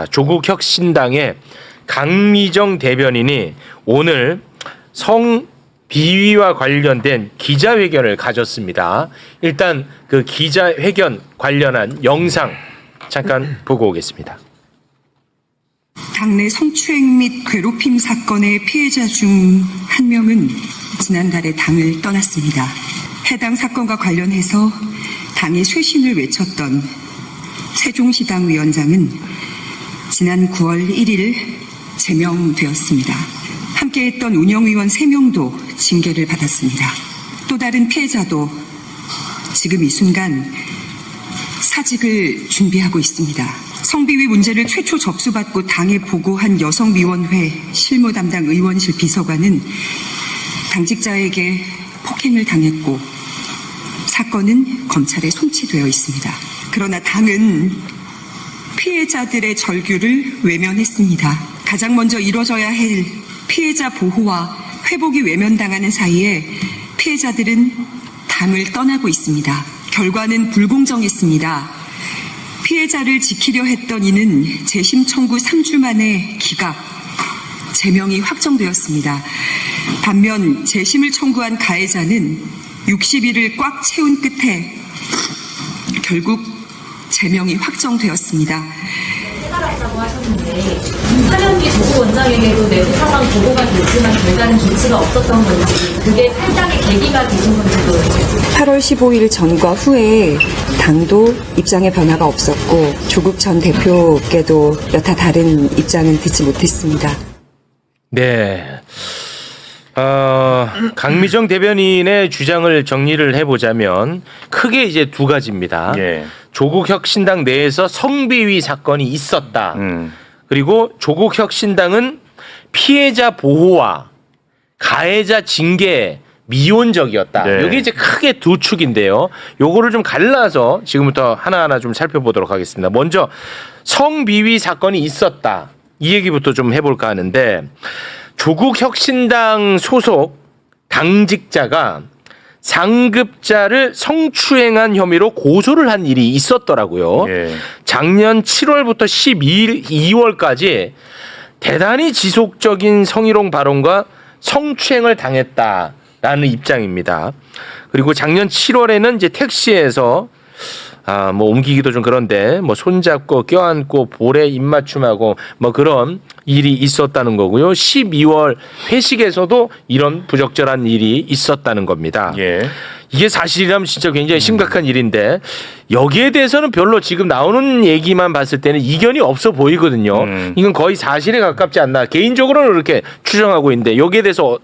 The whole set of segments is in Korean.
조국혁신당의 강미정 대변인이 오늘 성비위와 관련된 기자회견을 가졌습니다. 일단 그 기자회견 관련한 영상 잠깐 보고 오겠습니다. 당내 성추행 및 괴롭힘 사건의 피해자 중 한 명은 지난달에 당을 떠났습니다. 해당 사건과 관련해서 당의 쇄신을 외쳤던 세종시당 위원장은 지난 9월 1일 제명되었습니다. 함께했던 운영위원 3명도 징계를 받았습니다. 또 다른 피해자도 지금 이 순간 사직을 준비하고 있습니다. 성비위 문제를 최초 접수받고 당에 보고한 여성위원회 실무 담당 의원실 비서관은 당직자에게 폭행을 당했고 사건은 검찰에 송치되어 있습니다. 그러나 당은 피해자들의 절규를 외면했습니다. 가장 먼저 이뤄져야 할 피해자 보호와 회복이 외면당하는 사이에 피해자들은 당을 떠나고 있습니다. 결과는 불공정했습니다. 피해자를 지키려 했던 이는 재심 청구 3주 만에 기각, 제명이 확정되었습니다. 반면 재심을 청구한 가해자는 60일을 꽉 채운 끝에 결국 제명이 확정되었습니다. 해달라고 하셨는데 사면기 조국 원장에게도 내부 상황 보고가 됐지만 별다른 조치가 없었던 건지 그게 탈당의 계기가 되신 건지도 8월 15일 전과 후에 당도 입장의 변화가 없었고 조국 전 대표께도 여타 다른 입장은 듣지 못했습니다. 네. 강미정 대변인의 주장을 정리를 해보자면 크게 이제 두 가지입니다. 예. 조국혁신당 내에서 성비위 사건이 있었다. 그리고 조국혁신당은 피해자 보호와 가해자 징계 미온적이었다. 네. 여기 이제 크게 두 축인데요. 요거를 좀 갈라서 지금부터 하나하나 좀 살펴보도록 하겠습니다. 먼저 성비위 사건이 있었다. 이 얘기부터 좀 해볼까 하는데 조국혁신당 소속 당직자가 상급자를 성추행한 혐의로 고소를 한 일이 있었더라고요. 예. 작년 7월부터 2월까지 대단히 지속적인 성희롱 발언과 성추행을 당했다라는 입장입니다. 그리고 작년 7월에는 이제 택시에서 뭐 옮기기도 좀 그런데 뭐 손잡고 껴안고 볼에 입맞춤하고 뭐 그런 일이 있었다는 거고요. 12월 회식에서도 이런 부적절한 일이 있었다는 겁니다. 예. 이게 사실이라면 진짜 굉장히 심각한 일인데 여기에 대해서는 별로 지금 나오는 얘기만 봤을 때는 이견이 없어 보이거든요. 이건 거의 사실에 가깝지 않나 개인적으로는 그렇게 추정하고 있는데 여기에 대해서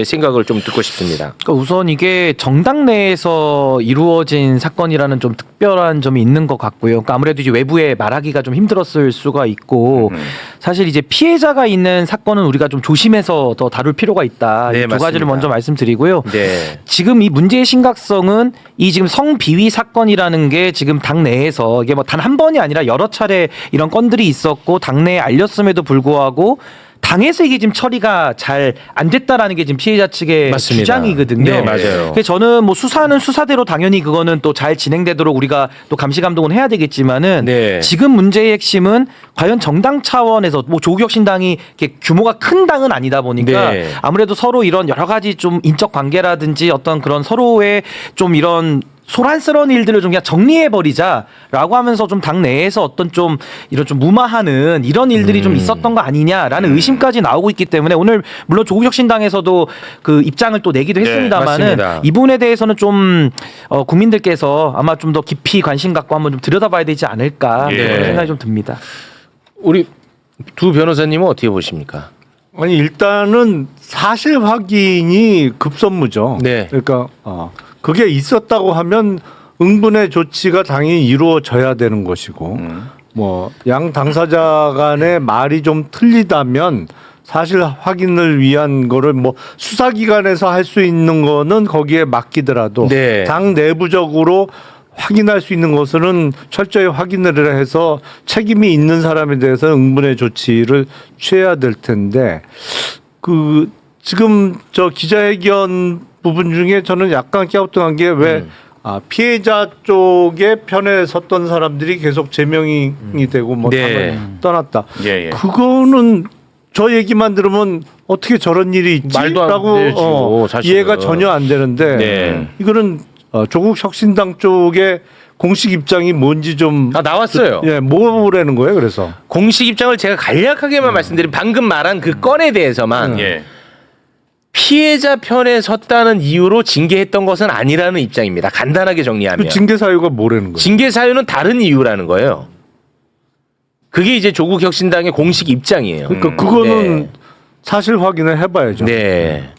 생각을 좀 듣고 싶습니다. 그러니까 우선 이게 정당 내에서 이루어진 사건이라는 좀 특별한 점이 있는 것 같고요. 그러니까 아무래도 이제 외부에 말하기가 좀 힘들었을 수가 있고 사실 이제 피해자가 있는 사건은 우리가 좀 조심해서 더 다룰 필요가 있다. 네, 두 맞습니다. 가지를 먼저 말씀드리고요. 네. 지금 이 문제의 심각성은 이 지금 성비위 사건이라는 게 지금 당 내에서 이게 뭐 단 한 번이 아니라 여러 차례 이런 건들이 있었고 당내에 알렸음에도 불구하고 당에서 이게 지금 처리가 잘 안 됐다라는 게 지금 피해자 측의 맞습니다. 주장이거든요. 네, 맞아요. 그래서 저는 뭐 수사는 수사대로 당연히 그거는 또 잘 진행되도록 우리가 또 감시 감독은 해야 되겠지만은 네. 지금 문제의 핵심은 과연 정당 차원에서 뭐 조국혁신당이 이렇게 규모가 큰 당은 아니다 보니까 네. 아무래도 서로 이런 여러 가지 좀 인적 관계라든지 어떤 그런 서로의 좀 이런 소란스러운 일들을 좀 그냥 정리해버리자라고 하면서 좀 당 내에서 어떤 좀 이런 좀 무마하는 이런 일들이 좀 있었던 거 아니냐라는 의심까지 나오고 있기 때문에 오늘 물론 조국혁신당에서도 그 입장을 또 내기도 네, 했습니다만은 맞습니다. 이 부분에 대해서는 좀 국민들께서 아마 좀 더 깊이 관심 갖고 한번 좀 들여다봐야 되지 않을까 예. 그런 생각이 좀 듭니다. 우리 두 변호사님은 어떻게 보십니까? 아니 일단은 사실 확인이 급선무죠. 네. 그러니까 그게 있었다고 하면 응분의 조치가 당연히 이루어져야 되는 것이고 뭐 양 당사자 간의 말이 좀 틀리다면 사실 확인을 위한 거를 뭐 수사기관에서 할 수 있는 거는 거기에 맡기더라도 네. 당 내부적으로 확인할 수 있는 것은 철저히 확인을 해서 책임이 있는 사람에 대해서 응분의 조치를 취해야 될 텐데 그 지금 저 기자회견 부분 중에 저는 약간 갸우뚱한 게 왜 피해자 쪽의 편에 섰던 사람들이 계속 제명이 되고 뭐 네. 당을 떠났다. 예, 예. 그거는 저 얘기만 들으면 어떻게 저런 일이 말도 안 있지라고 되죠, 사실은. 이해가 전혀 안 되는데 네. 이거는 조국 혁신당 쪽의 공식 입장이 뭔지 좀 나왔어요. 예, 뭐라는 거예요? 그래서 공식 입장을 제가 간략하게만 말씀드린 방금 말한 그 건에 대해서만 예. 피해자 편에 섰다는 이유로 징계했던 것은 아니라는 입장입니다. 간단하게 정리하면. 그 징계 사유가 뭐라는 거예요? 징계 사유는 다른 이유라는 거예요. 그게 이제 조국 혁신당의 공식 입장이에요. 그러니까 그거는 네. 사실 확인을 해봐야죠. 네.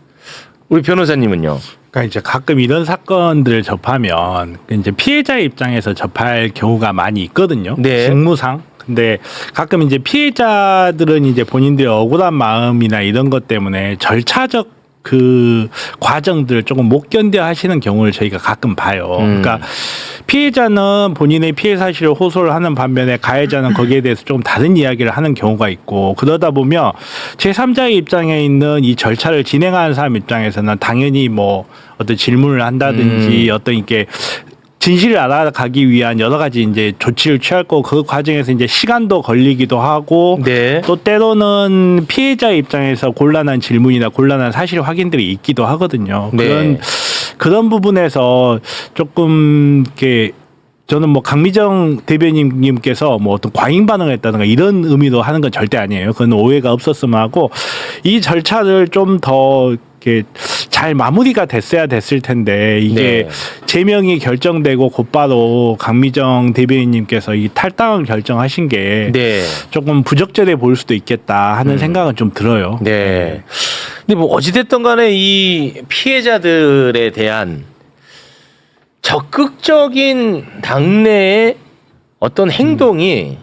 우리 변호사님은요. 그러니까 이제 가끔 이런 사건들을 접하면 이제 피해자 입장에서 접할 경우가 많이 있거든요. 네. 직무상. 근데 가끔 이제 피해자들은 이제 본인들의 억울한 마음이나 이런 것 때문에 절차적 그 과정들을 조금 못 견뎌 하시는 경우를 저희가 가끔 봐요. 그러니까 피해자는 본인의 피해 사실을 호소를 하는 반면에 가해자는 거기에 대해서 조금 다른 이야기를 하는 경우가 있고 그러다 보면 제3자의 입장에 있는 이 절차를 진행하는 사람 입장에서는 당연히 뭐 어떤 질문을 한다든지 어떤 이렇게 진실을 알아가기 위한 여러 가지 이제 조치를 취할 거고 그 과정에서 이제 시간도 걸리기도 하고 네. 또 때로는 피해자 입장에서 곤란한 질문이나 곤란한 사실 확인들이 있기도 하거든요. 네. 그런 부분에서 조금 이렇게 저는 뭐 강미정 대변인님께서 뭐 어떤 과잉 반응을 했다든가 이런 의미로 하는 건 절대 아니에요. 그건 오해가 없었으면 하고 이 절차를 좀 더 이렇게 잘 마무리가 됐어야 됐을 텐데 이게 네. 제명이 결정되고 곧바로 강미정 대변인님께서 이 탈당을 결정하신 게 네. 조금 부적절해 보일 수도 있겠다 하는 생각은 좀 들어요. 네. 근데 뭐 어찌됐든 간에 이 피해자들에 대한 적극적인 당내의 어떤 행동이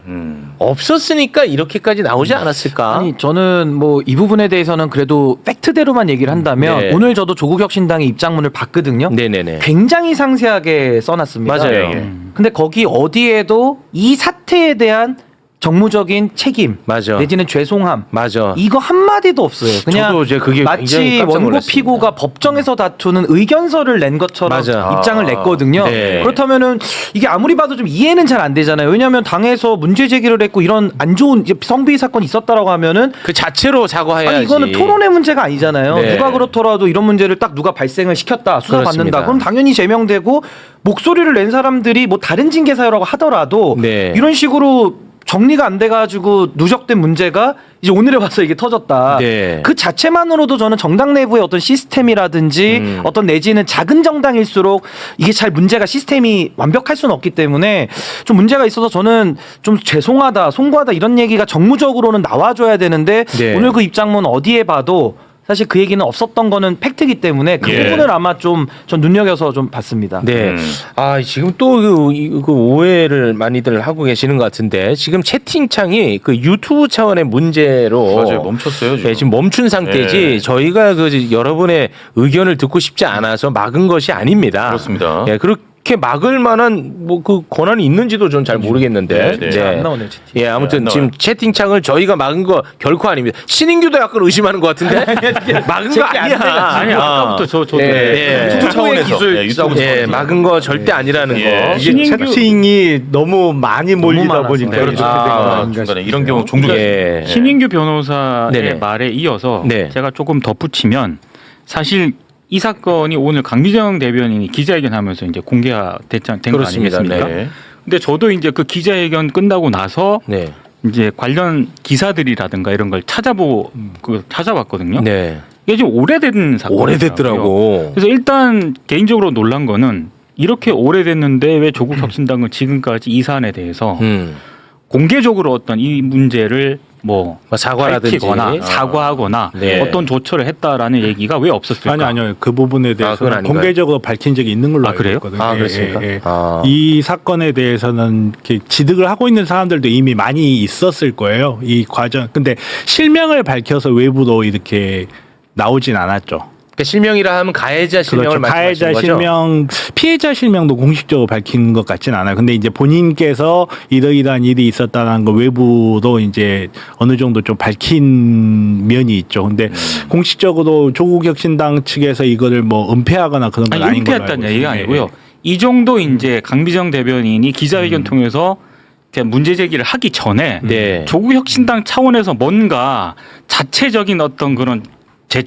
없었으니까 이렇게까지 나오지 않았을까? 아니 저는 뭐 이 부분에 대해서는 그래도 팩트대로만 얘기를 한다면 네. 오늘 저도 조국 혁신당의 입장문을 봤거든요. 네네네. 굉장히 상세하게 써놨습니다. 맞아요. 근데 거기 어디에도 이 사태에 대한 정무적인 책임 맞아. 내지는 죄송함 맞아. 이거 한마디도 없어요. 그냥 저도 이제 그게 굉장히 마치 깜짝 원고 놀랐습니다. 피고가 법정에서 다투는 의견서를 낸 것처럼 맞아. 입장을 냈거든요. 네. 그렇다면은 이게 아무리 봐도 좀 이해는 잘 안 되잖아요. 왜냐하면 당에서 문제 제기를 했고 이런 안 좋은 이제 성비위 사건이 있었다라고 하면은 그 자체로 사과해야지. 아니 이거는 토론의 문제가 아니잖아요. 네. 누가 그렇더라도 이런 문제를 딱 누가 발생을 시켰다 수사 그렇습니다. 받는다. 그럼 당연히 제명되고 목소리를 낸 사람들이 뭐 다른 징계 사유라고 하더라도 네. 이런 식으로 정리가 안 돼가지고 누적된 문제가 이제 오늘에 와서 이게 터졌다. 네. 그 자체만으로도 저는 정당 내부의 어떤 시스템이라든지 어떤 내지는 작은 정당일수록 이게 잘 문제가 시스템이 완벽할 수는 없기 때문에 좀 문제가 있어서 저는 좀 죄송하다, 송구하다 이런 얘기가 정무적으로는 나와줘야 되는데 네. 오늘 그 입장문 어디에 봐도 사실 그 얘기는 없었던 거는 팩트이기 때문에 그 예. 부분을 아마 좀 전 눈여겨서 좀 봤습니다. 네. 아, 지금 또 그 오해를 많이들 하고 계시는 것 같은데 지금 채팅창이 그 유튜브 차원의 문제로 맞아요. 멈췄어요, 지금. 네, 지금 멈춘 상태지 네. 저희가 그 여러분의 의견을 듣고 싶지 않아서 막은 것이 아닙니다. 그렇습니다. 예, 그렇게 막을 만한 뭐 그 권한이 있는지도 저는 잘 모르겠는데. 네, 네. 안 나오네요, 채팅. 예, 아무튼 안 지금 나와요. 채팅창을 저희가 막은 거 결코 아닙니다. 신인규도 약간 의심하는 것 같은데 막은 거 아니야. 아니, 아까부터 저 예, 예. 유튜브 차원에서 기술, 예, 유튜브 예, 차원에서. 막은 거 절대 아니라는 예. 거. 이게 채팅이 너무 많이 몰리다 많아서. 보니까 네, 이렇게 그렇죠. 된 거 아, 아닌가 중간에 싶어요. 이런 경우 종종 예. 신인규 변호사의 네네. 말에 이어서 네. 제가 조금 덧붙이면 사실 이 사건이 오늘 강미정 대변인이 기자회견하면서 이제 공개가 된 거 그렇습니다. 아니겠습니까? 네. 근데 저도 이제 그 기자회견 끝나고 나서 네. 이제 관련 기사들이라든가 이런 걸 찾아봤거든요. 네. 이게 좀 오래된 사건이더라고요. 오래됐더라고. 그래서 일단 개인적으로 놀란 거는 이렇게 오래됐는데 왜 조국 혁신당은 지금까지 이 사안에 대해서 공개적으로 어떤 이 문제를 뭐 사과라든지 밝히거나 사과하거나 네. 어떤 조처를 했다라는 얘기가 왜 없었을까? 아니요. 그 부분에 그건 대해서는 아닌가요? 공개적으로 밝힌 적이 있는 걸로 아, 알고 그래요? 있거든요. 아, 예, 그렇습니까? 예, 예. 아. 이 사건에 대해서는 이렇게 지득을 하고 있는 사람들도 이미 많이 있었을 거예요. 이 과정. 근데 실명을 밝혀서 외부로 이렇게 나오진 않았죠. 그러니까 실명이라 하면 가해자 실명을 그렇죠. 말씀하시는 가해자 거죠? 실명, 피해자 실명도 공식적으로 밝힌 것 같진 않아요. 근데 이제 본인께서 이러이러한 일이 있었다는 거 외부도 이제 어느 정도 좀 밝힌 면이 있죠. 근데 공식적으로 조국 혁신당 측에서 이거를 뭐 은폐하거나 그런 건 아니 아닌 걸로 알고 은폐했다는 있어요. 얘기가 아니고요. 이 정도 이제 강미정 대변인이 기자회견 통해서 문제 제기를 하기 전에 네. 조국혁신당 차원에서 뭔가 자체적인 어떤 그런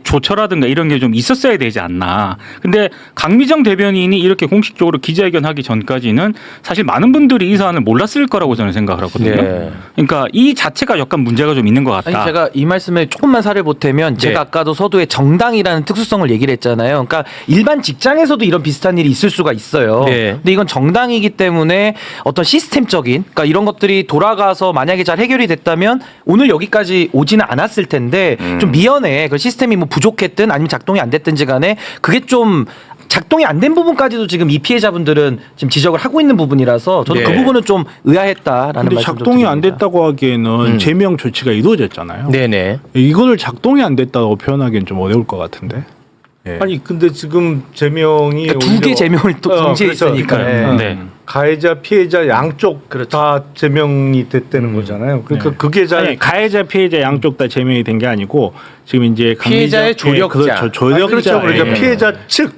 조처라든가 이런 게 좀 있었어야 되지 않나. 근데 강미정 대변인이 이렇게 공식적으로 기자회견하기 전까지는 사실 많은 분들이 이 사안을 몰랐을 거라고 저는 생각을 하거든요. 네. 그러니까 이 자체가 약간 문제가 좀 있는 것 같다. 아니 제가 이 말씀에 조금만 살을 보태면 제가 아까도 서두에 정당이라는 특수성을 얘기를 했잖아요. 그러니까 일반 직장에서도 이런 비슷한 일이 있을 수가 있어요. 네. 근데 이건 정당이기 때문에 어떤 시스템적인 그러니까 이런 것들이 돌아가서 만약에 잘 해결이 됐다면 오늘 여기까지 오지는 않았을 텐데 좀 미연에 그 시스템이 뭐 부족했든 아니면 작동이 안 됐든지 간에 그게 좀 작동이 안 된 부분까지도 지금 이 피해자분들은 지금 지적을 하고 있는 부분이라서 저도 네. 그 부분은 좀 의아했다라는 근데 말씀 좀 작동이 안 드립니다. 됐다고 하기에는 제명 조치가 이루어졌잖아요. 네네. 이거를 작동이 안 됐다고 표현하기는 좀 어려울 것 같은데. 아니 근데 지금 제명이 그러니까 두 개 오히려- 제명을 또 동시에 그렇죠. 있으니까. 그러니까 네. 가해자 피해자 양쪽 다 제명이 됐다는 거잖아요. 그러니까 네. 그게 잘 아니, 가해자 피해자 양쪽 다 제명이 된 게 아니고 지금 이제 피해자의 조력자. 그렇죠. 조력자. 그렇죠. 그러니까 예. 피해자 측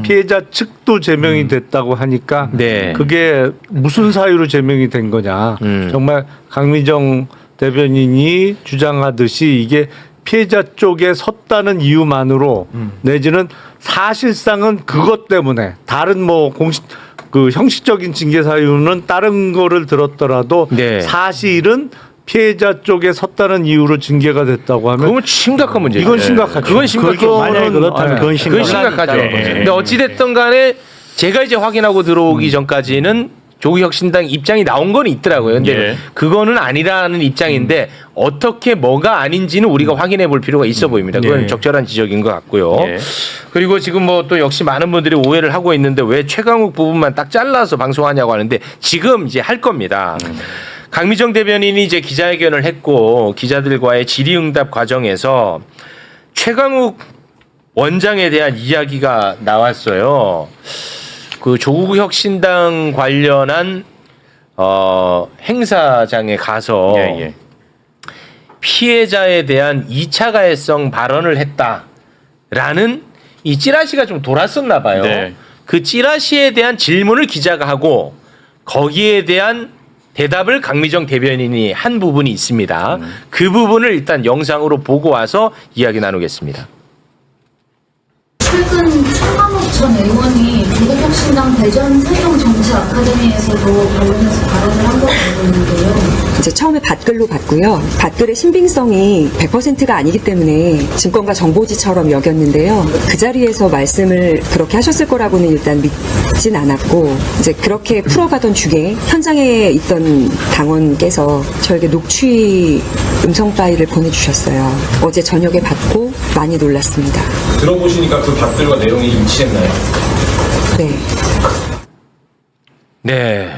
피해자 측도 제명이 됐다고 하니까 네. 그게 무슨 사유로 제명이 된 거냐. 음. 정말 강미정 대변인이 주장하듯이 이게 피해자 쪽에 섰다는 이유만으로 내지는 사실상은 그것 때문에 다른 뭐 공식 그 형식적인 징계 사유는 다른 거를 들었더라도 네. 사실은 피해자 쪽에 섰다는 이유로 징계가 됐다고 하면 그건 심각한 문제죠. 이건 심각하죠. 그건 심각해요. 만약에 그렇다면 그건 그건 심각하죠. 네. 근데 어찌됐든 간에 제가 이제 확인하고 들어오기 전까지는 조국혁신당 입장이 나온 건 있더라고요. 근데 예. 그거는 아니라는 입장인데 어떻게 뭐가 아닌지는 우리가 확인해 볼 필요가 있어 보입니다. 그건 예. 적절한 지적인 것 같고요. 예. 그리고 지금 뭐 또 역시 많은 분들이 오해를 하고 있는데 왜 최강욱 부분만 딱 잘라서 방송하냐고 하는데 지금 이제 할 겁니다. 강미정 대변인이 이제 기자회견을 했고 기자들과의 질의응답 과정에서 최강욱 원장에 대한 이야기가 나왔어요. 그 조국 혁신당 관련한 행사장에 가서 피해자에 대한 2차 가해성 발언을 했다라는 이 찌라시가 좀 돌았었나 봐요. 네. 그 찌라시에 대한 질문을 기자가 하고 거기에 대한 대답을 강미정 대변인이 한 부분이 있습니다. 그 부분을 일단 영상으로 보고 와서 이야기 나누겠습니다. 최근 최강욱 전 의원이 조국혁신당 대전 세종 정치 아카데미에서도 관련해서 발언을 한 것으로 보이는데요. 이제 처음에 밭글로 봤고요. 밭글의 신빙성이 100%가 아니기 때문에 증권가 정보지처럼 여겼는데요. 그 자리에서 말씀을 그렇게 하셨을 거라고는 일단 믿진 않았고 이제 그렇게 풀어가던 중에 현장에 있던 당원께서 저에게 녹취 음성 파일을 보내주셨어요. 어제 저녁에 받고 많이 놀랐습니다. 들어보시니까 그 밥들과 내용이 일치했나요? 네. 네.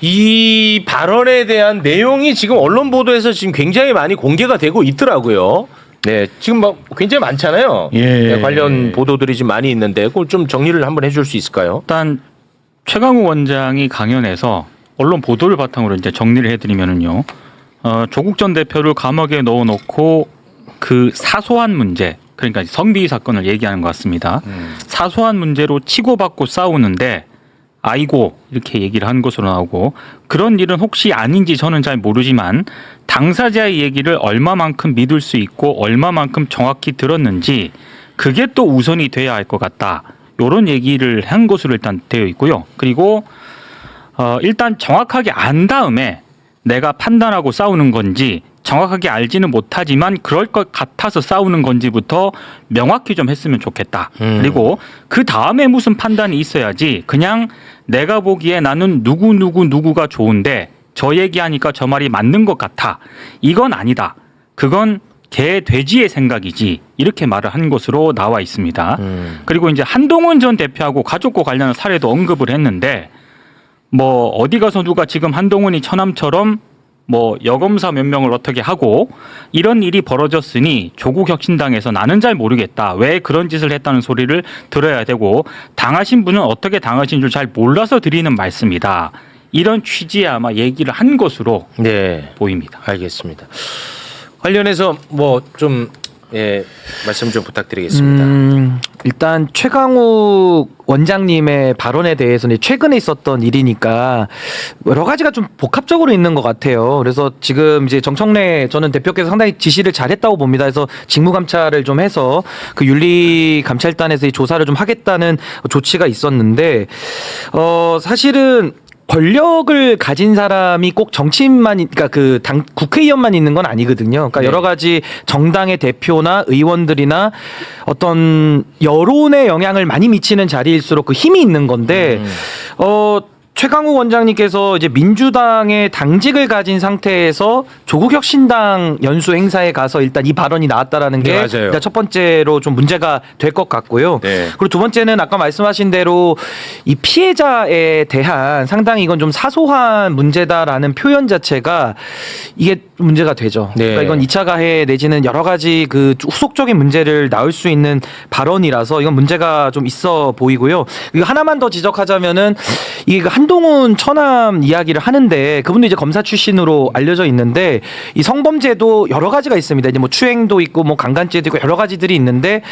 이 발언에 대한 내용이 지금 언론 보도에서 지금 굉장히 많이 공개가 되고 있더라고요. 네, 지금 막 굉장히 많잖아요. 예. 네, 관련 보도들이 좀 많이 있는데 그걸 좀 정리를 한번 해줄 수 있을까요? 일단 최강욱 원장이 강연에서 언론 보도를 바탕으로 이제 정리를 해드리면은요, 조국 전 대표를 감옥에 넣어놓고 그 사소한 문제, 그러니까 성비위 사건을 얘기하는 것 같습니다. 사소한 문제로 치고받고 싸우는데 아이고 이렇게 얘기를 한 것으로 나오고 그런 일은 혹시 아닌지 저는 잘 모르지만 당사자의 얘기를 얼마만큼 믿을 수 있고 얼마만큼 정확히 들었는지 그게 또 우선이 돼야 할 것 같다. 이런 얘기를 한 것으로 일단 되어 있고요. 그리고 일단 정확하게 안 다음에 내가 판단하고 싸우는 건지 정확하게 알지는 못하지만 그럴 것 같아서 싸우는 건지부터 명확히 좀 했으면 좋겠다. 그리고 그 다음에 무슨 판단이 있어야지 그냥 내가 보기에 나는 누구가 좋은데 저 얘기하니까 저 말이 맞는 것 같아. 이건 아니다. 그건 개 돼지의 생각이지. 이렇게 말을 한 것으로 나와 있습니다. 그리고 이제 한동훈 전 대표하고 가족과 관련한 사례도 언급을 했는데 뭐 어디 가서 누가 지금 한동훈이 처남처럼 뭐 여검사 몇 명을 어떻게 하고 이런 일이 벌어졌으니 조국혁신당에서 나는 잘 모르겠다. 왜 그런 짓을 했다는 소리를 들어야 되고 당하신 분은 어떻게 당하신 줄 잘 몰라서 드리는 말씀이다. 이런 취지의 아마 얘기를 한 것으로 네, 보입니다. 알겠습니다. 관련해서 뭐 좀 예, 말씀 좀 부탁드리겠습니다. 일단 최강욱 원장님의 발언에 대해서는 최근에 있었던 일이니까 여러 가지가 좀 복합적으로 있는 것 같아요. 그래서 지금 이제 정청래 저는 대표께서 상당히 지시를 잘했다고 봅니다. 그래서 직무감찰을 좀 해서 그 윤리감찰단에서 이 조사를 좀 하겠다는 조치가 있었는데 사실은 권력을 가진 사람이 꼭 정치인만, 그러니까 그 당 국회의원만 있는 건 아니거든요. 그러니까 여러 가지 정당의 대표나 의원들이나 어떤 여론에 영향을 많이 미치는 자리일수록 그 힘이 있는 건데, 최강욱 원장님께서 이제 민주당의 당직을 가진 상태에서 조국혁신당 연수 행사에 가서 일단 이 발언이 나왔다라는 게 맞아요. 일단 첫 번째로 좀 문제가 될 것 같고요. 네. 그리고 두 번째는 아까 말씀하신 대로 이 피해자에 대한 상당히 이건 좀 사소한 문제다라는 표현 자체가 이게 문제가 되죠. 네. 그러니까 이건 2차 가해 내지는 여러 가지 그 후속적인 문제를 낳을 수 있는 발언이라서 이건 문제가 좀 있어 보이고요. 이거 하나만 더 지적하자면은 이게 한동훈 처남 이야기를 하는데 그분도 이제 검사 출신으로 알려져 있는데 이 성범죄도 여러 가지가 있습니다. 이제 뭐 추행도 있고 뭐 강간죄도 있고 여러 가지들이 있는데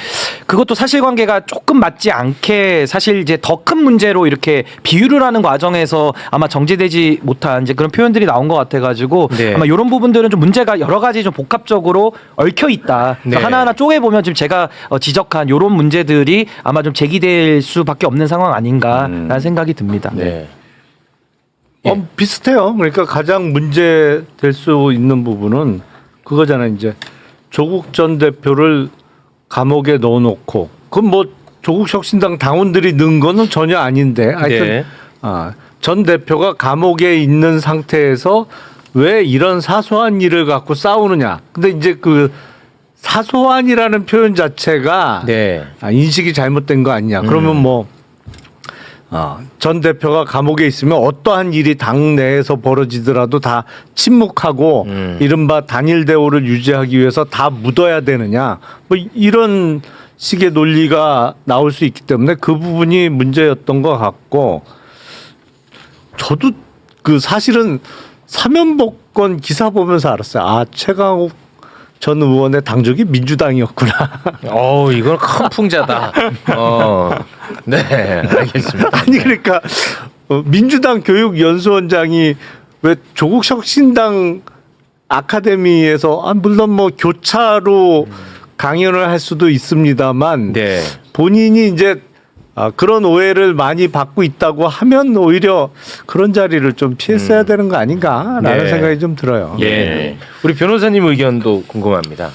그것도 사실관계가 조금 맞지 않게 사실 이제 더 큰 문제로 이렇게 비유를 하는 과정에서 아마 정제되지 못한 이제 그런 표현들이 나온 것 같아가지고 네. 아마 이런 부분들은 좀 문제가 여러 가지 좀 복합적으로 얽혀 있다. 그래서 네. 하나하나 쪼개 보면 지금 제가 지적한 이런 문제들이 아마 좀 제기될 수밖에 없는 상황 아닌가라는 생각이 듭니다. 네. 비슷해요. 그러니까 가장 문제 될 수 있는 부분은 그거잖아요. 이제 조국 전 대표를 감옥에 넣어놓고 그건 뭐 조국 혁신당 당원들이 넣은 거는 전혀 아닌데 하여튼 네. 전 대표가 감옥에 있는 상태에서 왜 이런 사소한 일을 갖고 싸우느냐. 근데 이제 그 사소한이라는 표현 자체가 네. 인식이 잘못된 거 아니냐. 그러면 뭐 전 대표가 감옥에 있으면 어떠한 일이 당 내에서 벌어지더라도 다 침묵하고 이른바 단일 대우를 유지하기 위해서 다 묻어야 되느냐. 뭐 이런 식의 논리가 나올 수 있기 때문에 그 부분이 문제였던 것 같고 저도 그 사실은 사면복권 기사 보면서 알았어요. 아, 최강욱 전 의원의 당적이 민주당이었구나. 이건 큰 풍자다. 네, 알겠습니다. 아니 그러니까 민주당 교육연수원장이 왜 조국 혁신당 아카데미에서 물론 뭐 교차로 강연을 할 수도 있습니다만 네. 본인이 이제 그런 오해를 많이 받고 있다고 하면 오히려 그런 자리를 좀 피했어야 되는 거 아닌가라는 네. 생각이 좀 들어요. 예. 우리 변호사님 의견도 궁금합니다.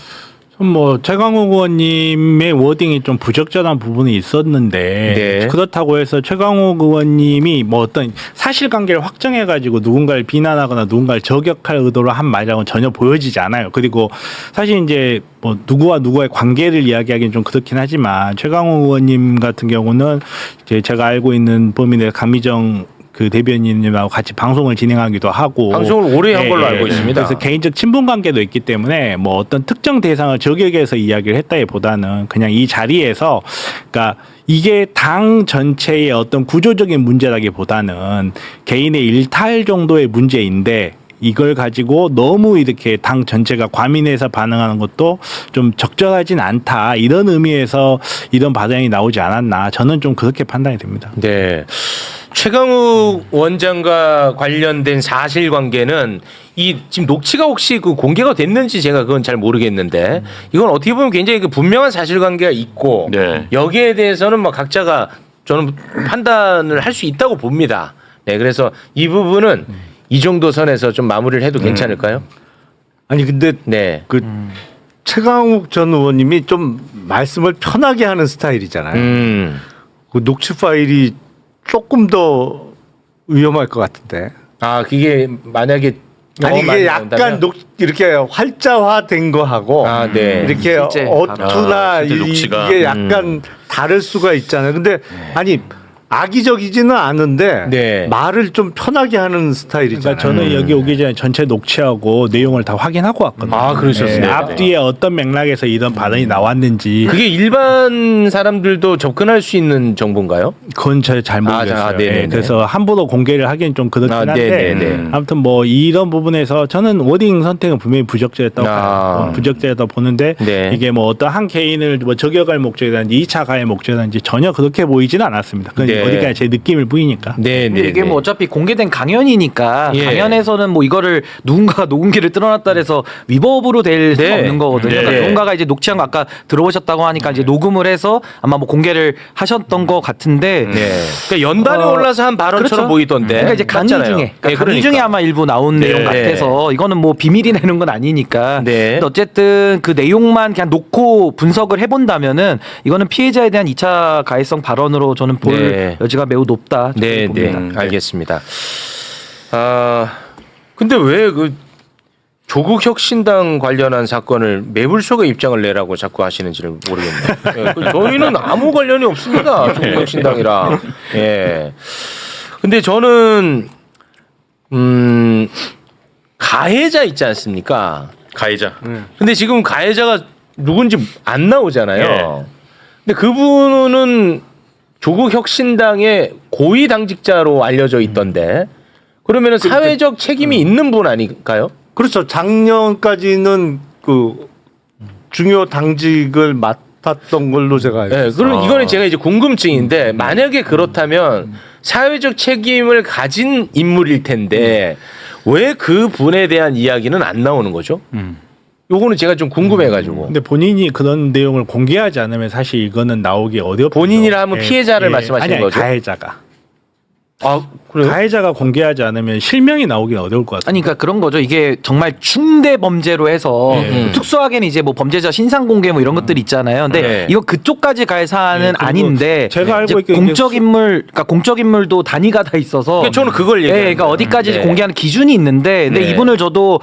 뭐 최강욱 의원님의 워딩이 좀 부적절한 부분이 있었는데 네. 그렇다고 해서 최강욱 의원님이 뭐 어떤 사실관계를 확정해가지고 누군가를 비난하거나 누군가를 저격할 의도로 한 말이라고는 전혀 보여지지 않아요. 그리고 사실 이제 뭐 누구와 누구의 관계를 이야기하기는 좀 그렇긴 하지만 최강욱 의원님 같은 경우는 이제 제가 알고 있는 범위 내 강미정 그 대변인님하고 같이 방송을 진행하기도 하고 방송을 오래 한 걸로 알고 있습니다. 그래서 개인적 친분 관계도 있기 때문에 뭐 어떤 특정 대상을 저격해서 이야기를 했다기보다는 그냥 이 자리에서 그러니까 이게 당 전체의 어떤 구조적인 문제라기보다는 개인의 일탈 정도의 문제인데 이걸 가지고 너무 이렇게 당 전체가 과민해서 반응하는 것도 좀 적절하진 않다. 이런 의미에서 이런 발언이 나오지 않았나. 저는 좀 그렇게 판단이 됩니다. 네. 최강욱 원장과 관련된 사실관계는 이 지금 녹취가 혹시 그 공개가 됐는지 제가 그건 잘 모르겠는데 이건 어떻게 보면 굉장히 그 분명한 사실관계가 있고 네. 여기에 대해서는 뭐 각자가 저는 판단을 할 수 있다고 봅니다. 네, 그래서 이 부분은 이 정도 선에서 좀 마무리를 해도 괜찮을까요? 아니 근데 네. 그 최강욱 전 의원님이 좀 말씀을 편하게 하는 스타일이잖아요. 그 녹취 파일이 조금 더 위험할 것 같은데. 그게 만약에 아니 이게 약간 이렇게 활자화된 거하고 네. 이렇게 실제 어투나 실제 녹취가. 이게 약간 다를 수가 있잖아요. 근데 아니 악의적이지는 않은데 네. 말을 좀 편하게 하는 스타일이잖아요. 그러니까 저는 여기 오기 전에 전체 녹취하고 내용을 다 확인하고 왔거든요. 아, 그러셨어요? 네, 앞뒤에 어떤 맥락에서 이런 발언이 나왔는지 그게 일반 사람들도 접근할 수 있는 정보인가요? 그건 잘 모르겠어요. 아, 네네네. 네, 그래서 함부로 공개를 하기엔 좀 그렇긴 아, 한데 네네네. 아무튼 뭐 이런 부분에서 저는 워딩 선택은 분명히 부적절했다고 봐요. 부적절하다고 보는데 네. 이게 뭐 어떤 한 개인을 뭐 저격할 목적이라든지 2차 가해 목적이라든지 전혀 그렇게 보이지는 않았습니다. 그건 네. 어디까지 제 느낌을 보이니까. 네, 근데 이게 뭐 어차피 공개된 강연이니까 예. 강연에서는 뭐 이거를 누군가가 녹음기를 틀어놨다 해서 위법으로 될 수는 네. 없는 거거든요. 네. 그러니까 누군가가 이제 녹취한 거 아까 들어보셨다고 하니까 이제 녹음을 해서 아마 뭐 공개를 하셨던 것 같은데 네. 그러니까 연단에 올라서 한 발언처럼 그렇죠. 보이던데. 그러니까 이제 강의 맞잖아요. 중에 네, 강의 그러니까. 중에 아마 일부 나온 네. 내용 같아서 이거는 뭐 비밀이 내는 건 아니니까. 네. 근데 어쨌든 그 내용만 그냥 놓고 분석을 해본다면은 이거는 피해자에 대한 2차 가해성 발언으로 저는 볼 네. 여지가 매우 높다. 네, 봅니다. 네. 알겠습니다. 아, 근데 왜 그 조국 혁신당 관련한 사건을 매불쇼가 입장을 내라고 자꾸 하시는지를 모르겠네요. 예, 그 저희는 아무 관련이 없습니다. 조국 혁신당이랑. 예. 근데 저는 가해자 있지 않습니까? 가해자. 근데 지금 가해자가 누군지 안 나오잖아요. 예. 근데 그분은 조국 혁신당의 고위 당직자로 알려져 있던데 그러면은 사회적 책임이 있는 분 아닐까요? 그렇죠. 작년까지는 그 중요 당직을 맡았던 걸로 제가 알고 네, 있어요. 그럼 이거는 제가 이제 궁금증인데 만약에 그렇다면 사회적 책임을 가진 인물일 텐데 왜 그 분에 대한 이야기는 안 나오는 거죠? 요거는 제가 좀 궁금해가지고. 근데 본인이 그런 내용을 공개하지 않으면 사실 이거는 나오기 어렵죠. 본인이라 하면 피해자를 말씀하시는 아니, 거죠? 가해자가. 아 그래요? 가해자가 공개하지 않으면 실명이 나오긴 어려울 것 같아요. 아니, 그러니까 그런 거죠. 이게 정말 중대 범죄로 해서 특수하게는 이제 뭐 범죄자 신상 공개 뭐 이런 것들이 있잖아요. 근데 네. 이거 그쪽까지 갈 사안은 그리고 아닌데 제가 이제 알고 있기로 공적 인물, 그러니까 공적 인물도 단위가 다 있어서. 그러니까 저는 그걸 네, 얘기해요. 그러니까 어디까지 네. 공개하는 기준이 있는데, 근데 네. 이분을 저도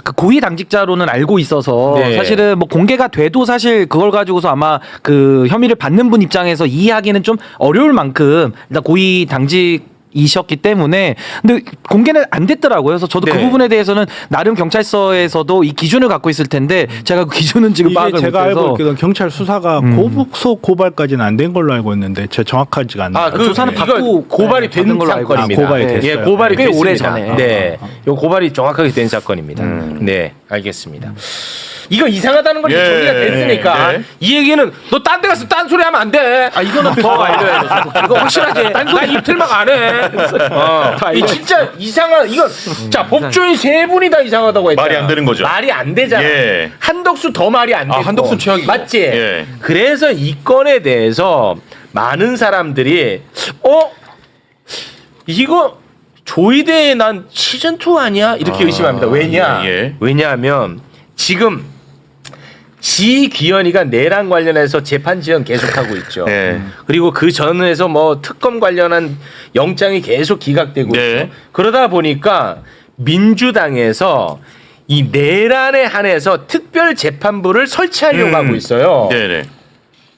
그 고위 당직자로는 알고 있어서 네. 사실은 뭐 공개가 돼도 사실 그걸 가지고서 아마 그 혐의를 받는 분 입장에서 이해하기는 좀 어려울 만큼 일단 고위 당직 이셨기 때문에 근데 공개는 안 됐더라고요. 그래서 저도 그 네. 부분에 대해서는 나름 경찰서에서도 이 기준을 갖고 있을 텐데 제가 그 기준은 지금 이게 파악을 제가 알고 못해서 있기로는 경찰 수사가 고소 고발까지는 안 된 걸로 알고 있는데 제 정확하지가 않나요. 아, 그 조사는 이거 받고 고발이 네, 된 받은 걸로 알고 사건입니다. 있어요. 아, 고발이 예, 됐어요. 고발이 꽤 됐습니다. 오래 전에. 네, 요 고발이 정확하게 된 사건입니다. 네, 알겠습니다. 이거 이상하다는 건 예, 정리가 됐으니까 네. 이 얘기는 너 딴 데 가서 딴 소리 하면 안 돼. 아 이거는 더 알려야 돼. 이거 확실하지. 나 입틀막 안 해. 이 진짜 이상한 이건 자 법조인 세 분이 다 이상하다고 했잖아. 말이 안 되는 거죠. 말이 안 되잖아. 예. 한덕수 더 말이 안 되고. 한덕수 최악이고. 맞지. 예. 그래서 이 건에 대해서 많은 사람들이 이거 조이대 난 시즌 2 아니야? 이렇게 의심합니다. 왜냐? 예. 왜냐하면 지금 지귀현이가 내란 관련해서 재판 지연 계속하고 있죠. 네. 그리고 그 전에서 뭐 특검 관련한 영장이 계속 기각되고 네. 있죠. 그러다 보니까 민주당에서 이 내란에 한해서 특별 재판부를 설치하려고 하고 있어요. 네네.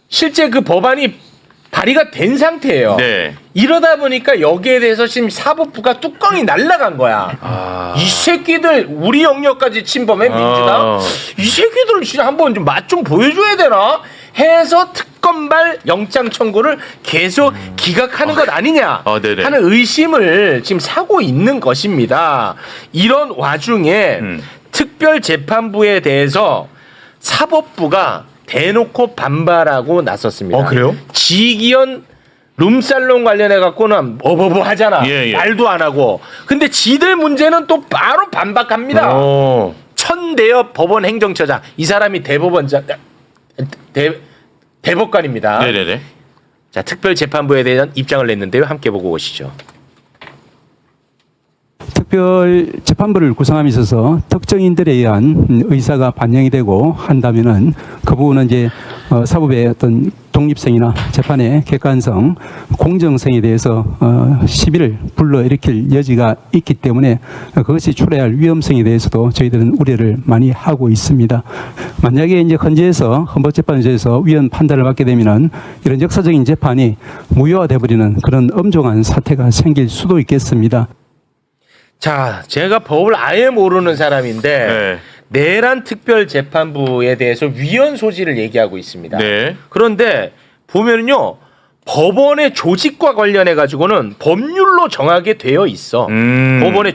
실제 그 법안이 발의가 된 상태예요. 네. 이러다 보니까 여기에 대해서 지금 사법부가 뚜껑이 날라간 거야. 이 새끼들 우리 영역까지 침범해 민주당. 이 새끼들 진짜 한번 좀 맛 좀 보여줘야 되나? 해서 특검발 영장 청구를 계속 기각하는 것 아니냐 네네. 하는 의심을 지금 사고 있는 것입니다. 이런 와중에 특별재판부에 대해서 사법부가 대놓고 반발하고 나섰습니다. 그래요? 지기현 룸살롱 관련해 갖고는 어버버 하잖아. 예. 말도 안 하고. 근데 지들 문제는 또 바로 반박합니다. 천대엽 법원 행정처장. 이 사람이 대법관입니다. 네네네. 자, 특별재판부에 대한 입장을 냈는데요. 함께 보고 오시죠. 특별재판부를 구성함에 있어서 특정인들에 의한 의사가 반영이 되고 한다면은 그 부분은 이제 사법의 어떤 독립성이나 재판의 객관성, 공정성에 대해서 시비를 불러일으킬 여지가 있기 때문에 그것이 초래할 위험성에 대해서도 저희들은 우려를 많이 하고 있습니다. 만약에 이제 헌재에서 헌법재판소에서 위헌 판단을 받게 되면은 이런 역사적인 재판이 무효화돼 버리는 그런 엄중한 사태가 생길 수도 있겠습니다. 자, 제가 법을 아예 모르는 사람인데 내란 특별재판부에 대해서 위헌 소지를 얘기하고 있습니다. 네. 그런데 보면요, 법원의 조직과 관련해 가지고는 법률로 정하게 되어 있어. 법원의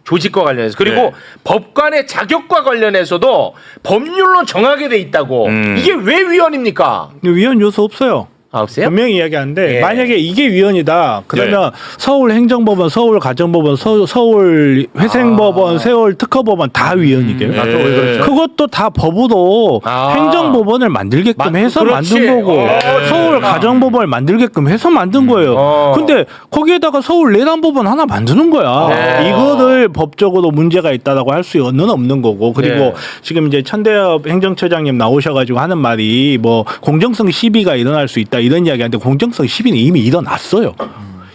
조직과 관련해서. 그리고 네. 법관의 자격과 관련해서도 법률로 정하게 돼 있다고. 이게 왜 위헌입니까? 위헌 요소 없어요. 아, 없어요? 분명히 이야기하는데 예. 만약에 이게 위헌이다 그러면 네. 서울행정법원, 서울가정법원, 서울회생법원, 서울 특허법원 다 위헌이게요. 아, 왜 그렇죠? 그것도 다 법으로 행정법원을 만들게끔 해서 그렇지. 만든 거고 어, 서울가정법원을 만들게끔 해서 만든 거예요. 근데 거기에다가 서울 내란법원 하나 만드는 거야. 네. 이거를 법적으로 문제가 있다라고 할 수는 없는 거고 그리고 네. 지금 이제 천대엽 행정처장님 나오셔가지고 하는 말이 뭐 공정성 시비가 일어날 수 있다 이런 이야기하는데 공정성 시비는 이미 일어났어요.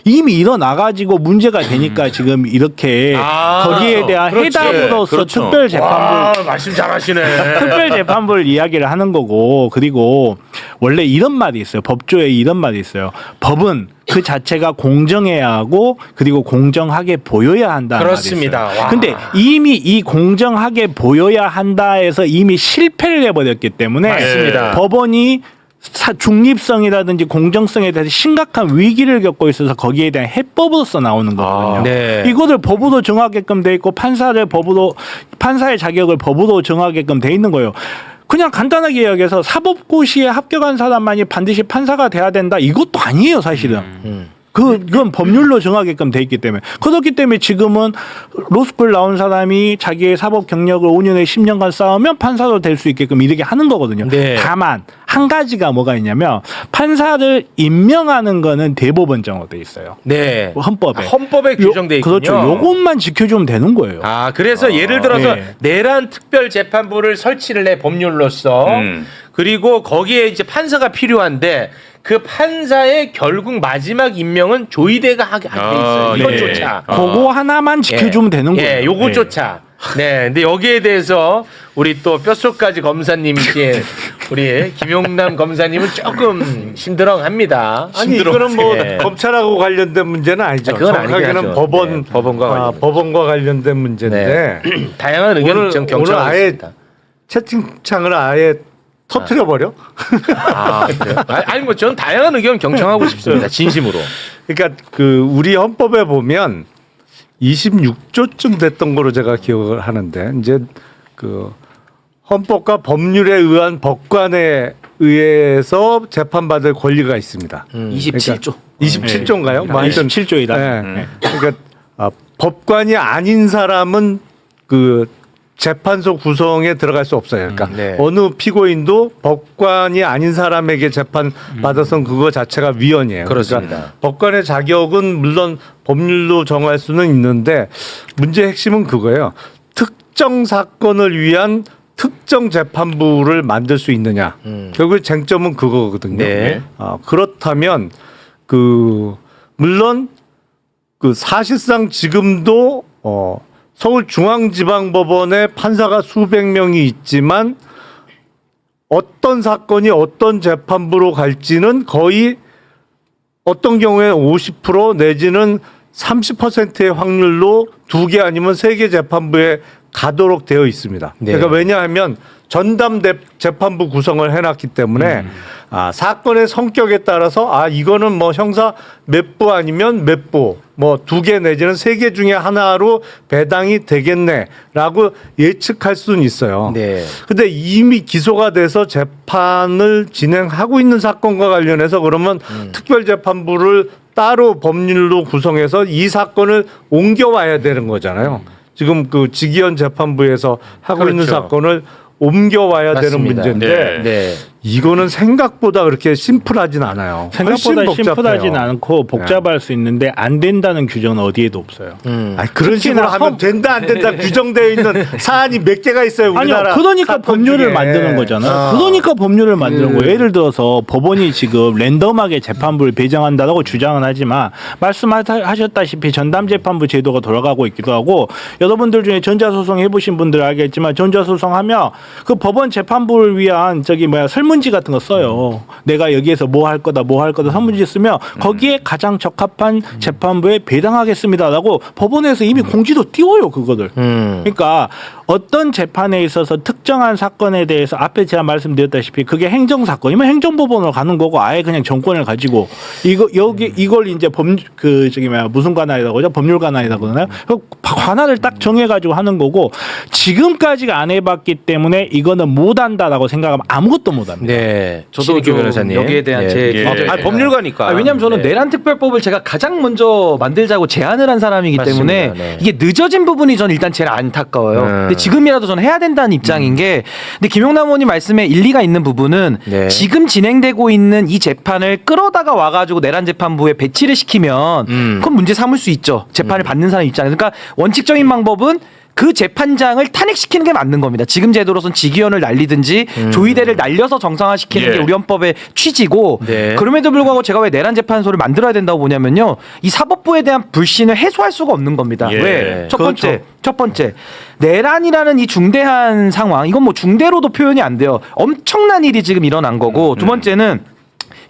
이미 일어나가지고 문제가 되니까 지금 이렇게 거기에 대한 그렇지. 해답으로서 그렇죠. 특별재판부 말씀 잘하시네. 특별재판부를 이야기를 하는 거고 그리고 원래 이런 말이 있어요. 법조에 이런 말이 있어요. 법은 그 자체가 공정해야 하고 그리고 공정하게 보여야 한다. 그렇습니다. 와. 근데 이미 이 공정하게 보여야 한다에서 이미 실패를 해버렸기 때문에 맞습니다. 법원이 중립성이라든지 공정성에 대해서 심각한 위기를 겪고 있어서 거기에 대한 해법으로서 나오는 거거든요. 네. 이거를 법으로 정하게끔 돼 있고 판사의 자격을 법으로 정하게끔 돼 있는 거예요. 그냥 간단하게 이야기해서 사법고시에 합격한 사람만이 반드시 판사가 돼야 된다. 이것도 아니에요, 사실은. 그건 법률로 정하게끔 돼 있기 때문에. 그렇기 때문에 지금은 로스쿨 나온 사람이 자기의 사법 경력을 5년에 10년간 쌓으면 판사도 될 수 있게끔 이렇게 하는 거거든요. 네. 다만 한 가지가 뭐가 있냐면 판사를 임명하는 거는 대법원장으로 돼 있어요. 네. 헌법에. 헌법에 규정돼 있군요. 그렇죠. 요것만 지켜주면 되는 거예요. 아, 그래서 예를 들어서 네. 내란 특별재판부를 설치를 해 법률로서 그리고 거기에 이제 판사가 필요한데 그 판사의 결국 마지막 임명은 조의대가 하게 돼 있어요. 이것조차. 그거 하나만 지켜주면 되는 거예요. 예, 요것조차. 네, 근데 여기에 대해서 우리 또 뼛속까지 검사님이신 우리 김용남 검사님은 조금 심드렁합니다. 아니 이거는 뭐 검찰하고 관련된 문제는 아니죠. 그건 정확하게는 아니죠. 법원, 네, 법원과 관련된 문제인데 다양한 의견을 좀 오늘 아예 경청하겠습니다. 채팅창을 아예 터트려 버려. 아, 그래요? 아니 뭐 저는 다양한 의견 경청하고 싶습니다. 진심으로. 그러니까 그 우리 헌법에 보면 26조쯤 됐던 거로 제가 기억을 하는데 이제 그 헌법과 법률에 의한 법관에 의해서 재판받을 권리가 있습니다. 27조. 27조인가요? 뭐 하여튼 27조이다. 네. 그러니까 법관이 아닌 사람은 그 재판소 구성에 들어갈 수 없어요. 그러니까 네. 어느 피고인도 법관이 아닌 사람에게 재판 받아선 그거 자체가 위헌이에요. 그렇습니다. 그러니까 법관의 자격은 물론 법률로 정할 수는 있는데 문제의 핵심은 그거예요. 특정 사건을 위한 특정 재판부를 만들 수 있느냐. 결국 쟁점은 그거거든요. 네. 그렇다면 물론 그 사실상 지금도 서울중앙지방법원에 판사가 수백 명이 있지만 어떤 사건이 어떤 재판부로 갈지는 거의 어떤 경우에 50% 내지는 30%의 확률로 2개 아니면 3개 재판부에 가도록 되어 있습니다. 네. 그러니까 왜냐하면 전담 재판부 구성을 해놨기 때문에 사건의 성격에 따라서 이거는 뭐 형사 몇 부 아니면 몇 부, 뭐 2개 내지는 3개 중에 하나로 배당이 되겠네라고 예측할 수는 있어요. 네. 근데 이미 기소가 돼서 재판을 진행하고 있는 사건과 관련해서 그러면 특별재판부를 따로 법률로 구성해서 이 사건을 옮겨와야 되는 거잖아요. 지금 그 직위원 재판부에서 하고 있는 그렇죠. 사건을 옮겨와야 되는 맞습니다. 문제인데 네. 이거는 생각보다 그렇게 심플하진 않아요. 생각보다 훨씬 심플하진 복잡해요. 않고 복잡할 수 있는데 안 된다는 규정은 어디에도 없어요. 아니, 그런 식으로 하면 된다 안 된다 규정되어 있는 사안이 몇 개가 있어요. 우리나라 아니요, 그러니까 사건 법률을 중에. 만드는 거잖아요. 그러니까 법률을 만드는 거예요. 예를 들어서 법원이 지금 랜덤하게 재판부를 배정한다고 주장은 하지만 말씀하셨다시피 전담재판부 제도가 돌아가고 있기도 하고 여러분들 중에 전자소송 해보신 분들 알겠지만 전자소송하면 그 법원 재판부를 위한 설문지 같은 거 써요. 내가 여기에서 뭐 할 거다 설문지 쓰면 거기에 가장 적합한 재판부에 배당하겠습니다라고 법원에서 이미 공지도 띄워요 그거를. 그러니까 어떤 재판에 있어서 특정한 사건에 대해서 앞에 제가 말씀드렸다시피 그게 행정사건이면 행정법원으로 가는 거고 아예 그냥 정권을 가지고 이걸 이제 무슨 관할이라고 하죠? 법률 관할이라고 하나요? 그 관할을 딱 정해가지고 하는 거고 지금까지가 안 해봤기 때문에 이거는 못한다라고 생각하면 아무것도 못합니다. 네. 저도 신익규 좀 변호사님. 여기에 대한 제 견해를 법률가니까. 왜냐하면 저는 네. 내란 특별법을 제가 가장 먼저 만들자고 제안을 한 사람이기 맞습니다. 때문에 네. 이게 늦어진 부분이 저는 일단 제일 안타까워요. 근데 지금이라도 저는 해야 된다는 입장인 게 근데 김용남 의원님 말씀에 일리가 있는 부분은 네. 지금 진행되고 있는 이 재판을 끌어다가 와가지고 내란 재판부에 배치를 시키면 그건 문제 삼을 수 있죠. 재판을 받는 사람 입장에서. 그러니까 원칙적인 방법은 그 재판장을 탄핵시키는 게 맞는 겁니다. 지금 제도로선 직위원을 날리든지 조의대를 날려서 정상화시키는 게 우리 헌법의 취지고 네. 그럼에도 불구하고 제가 왜 내란 재판소를 만들어야 된다고 보냐면요. 이 사법부에 대한 불신을 해소할 수가 없는 겁니다. 예. 왜? 첫 번째 내란이라는 이 중대한 상황 이건 뭐 중대로도 표현이 안 돼요. 엄청난 일이 지금 일어난 거고 두 번째는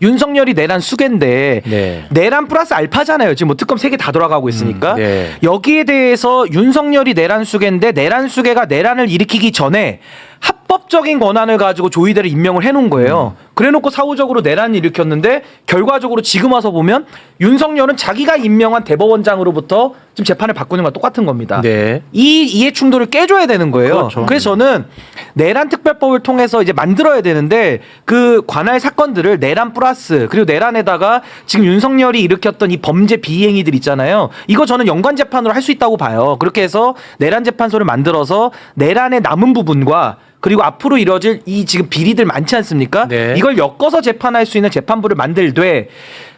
윤석열이 내란 수괴인데 네. 내란 플러스 알파잖아요. 지금 뭐 특검 3개 다 돌아가고 있으니까 네. 여기에 대해서 윤석열이 내란 수괴인데 내란 수괴가 내란을 일으키기 전에 합법적인 권한을 가지고 조의대를 임명을 해놓은 거예요. 그래놓고 사후적으로 내란을 일으켰는데 결과적으로 지금 와서 보면 윤석열은 자기가 임명한 대법원장으로부터 지금 재판을 바꾸는 거랑 똑같은 겁니다. 네. 이 이해 충돌을 깨줘야 되는 거예요. 그렇죠. 그래서 저는 내란 특별법을 통해서 이제 만들어야 되는데 그 관할 사건들을 내란 플러스 그리고 내란에다가 지금 윤석열이 일으켰던 이 범죄 비행위들 있잖아요. 이거 저는 연관 재판으로 할 수 있다고 봐요. 그렇게 해서 내란 재판소를 만들어서 내란의 남은 부분과 그리고 앞으로 이뤄질 이 지금 비리들 많지 않습니까? 네. 이걸 엮어서 재판할 수 있는 재판부를 만들되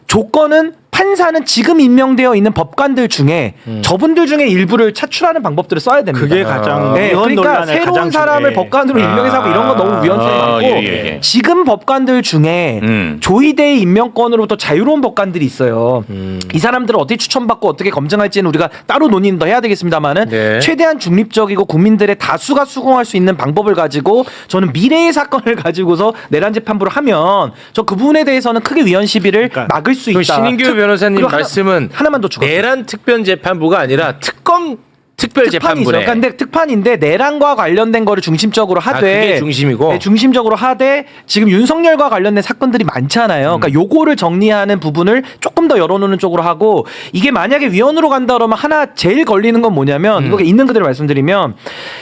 조건은 판사는 지금 임명되어 있는 법관들 중에 저분들 중에 일부를 차출하는 방법들을 써야 됩니다. 그게 가장 네, 위헌 그러니까 논란의 새로운 가장 사람을 중요해. 법관으로 임명해서 하고 이런 건 너무 위헌성이 많고 지금 법관들 중에 조의대의 임명권으로부터 자유로운 법관들이 있어요. 이 사람들을 어떻게 추천받고 어떻게 검증할지는 우리가 따로 논의는 더 해야 되겠습니다만은 네. 최대한 중립적이고 국민들의 다수가 수긍할 수 있는 방법을 가지고 저는 미래의 사건을 가지고서 내란 재판부를 하면 저 그 부분에 대해서는 크게 위헌 시비를 그러니까 막을 수 그럼 있다. 신인규 변호사님 그리고 말씀은 하나만 더 추가. 내란 특별재판부가 아니라 특검 특판이죠. 특별재판부네. 근데 특판인데 내란과 관련된 거를 중심적으로 하되 그게 중심이고. 네, 중심적으로 하되 지금 윤석열과 관련된 사건들이 많잖아요. 그러니까 요거를 정리하는 부분을 조금 더 열어놓는 쪽으로 하고 이게 만약에 위헌으로 간다 그러면 하나 제일 걸리는 건 뭐냐면 이거 있는 그대로 말씀드리면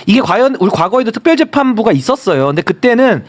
이게 과연 우리 과거에도 특별재판부가 있었어요. 근데 그때는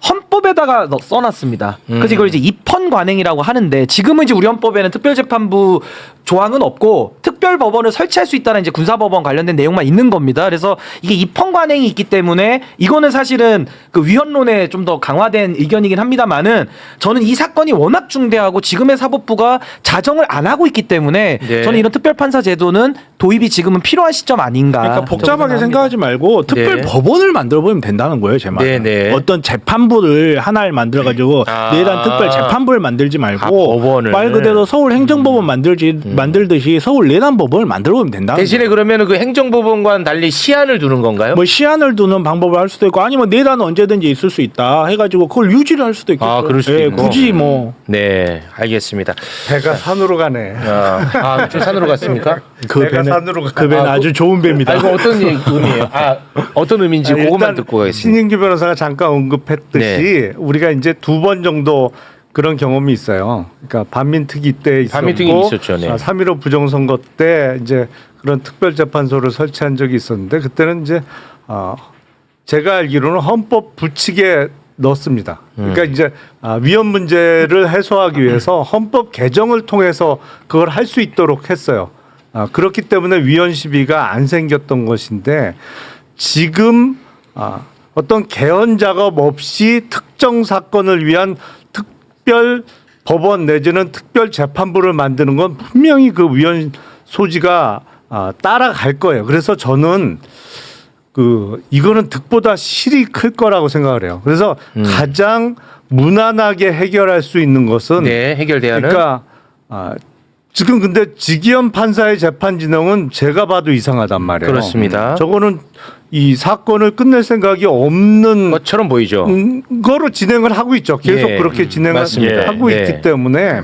헌법에다가 써놨습니다. 그래서 이걸 이제 입헌 관행이라고 하는데 지금은 이제 우리 헌법에는 특별재판부 조항은 없고 특별법원을 설치할 수 있다는 이제 군사법원 관련된 내용만 있는 겁니다. 그래서 이게 입헌 관행이 있기 때문에 이거는 사실은 그 위헌론에 좀 더 강화된 의견이긴 합니다만은 저는 이 사건이 워낙 중대하고 지금의 사법부가 자정을 안 하고 있기 때문에 네. 저는 이런 특별판사 제도는 도입이 지금은 필요한 시점 아닌가. 그러니까 복잡하게 생각하지 말고 특별 네. 법원을 만들어 보면 된다는 거예요, 제 말은. 네, 네. 어떤 재판부를 하나를 만들어 가지고 내란 특별 재판부를 만들지 말고 법원을. 말 그대로 서울 행정법원 만들듯이 서울 내란 법원을 만들어 보면 된다. 대신에 그러면 그 행정법원과는 달리 시한을 두는 건가요? 뭐 시한을 두는 방법을 할 수도 있고 아니면 내란은 언제든지 있을 수 있다 해가지고 그걸 유지를 할 수도 있고. 아, 그럴 수도 있고. 굳이 뭐 네, 알겠습니다. 배가 산으로 가네. 좀 산으로 갔습니까? 배가 산으로 가. 그 배는 아주 좋은 배입니다. 아, 이거 어떤 의미예요? 어떤 의미인지 아니, 그것만 일단 듣고 가겠습니다. 신인규 변호사가 잠깐 언급했듯이 네. 우리가 이제 2번 정도 그런 경험이 있어요. 그러니까 반민특위 때 있었고, 반민특위 있었죠, 네. 3.15 부정선거 때 이제 그런 특별재판소를 설치한 적이 있었는데 그때는 이제 제가 알기로는 헌법 부칙에 넣었습니다. 그러니까 이제 위헌 문제를 해소하기 위해서 헌법 개정을 통해서 그걸 할 수 있도록 했어요. 그렇기 때문에 위헌 시비가 안 생겼던 것인데 지금 어떤 개헌 작업 없이 특정 사건을 위한 특별 법원 내지는 특별 재판부를 만드는 건 분명히 그 위헌 소지가 따라갈 거예요. 그래서 저는 이거는 득보다 실이 클 거라고 생각을 해요. 그래서 가장 무난하게 해결할 수 있는 것은 네, 해결돼야는 그러니까 지금 근데 직위원 판사의 재판 진행은 제가 봐도 이상하단 말이에요. 그렇습니다. 저거는 이 사건을 끝낼 생각이 없는 것처럼 보이죠. 거로 진행을 하고 있죠. 계속 예, 그렇게 진행을 맞습니다. 하고 예. 있기 때문에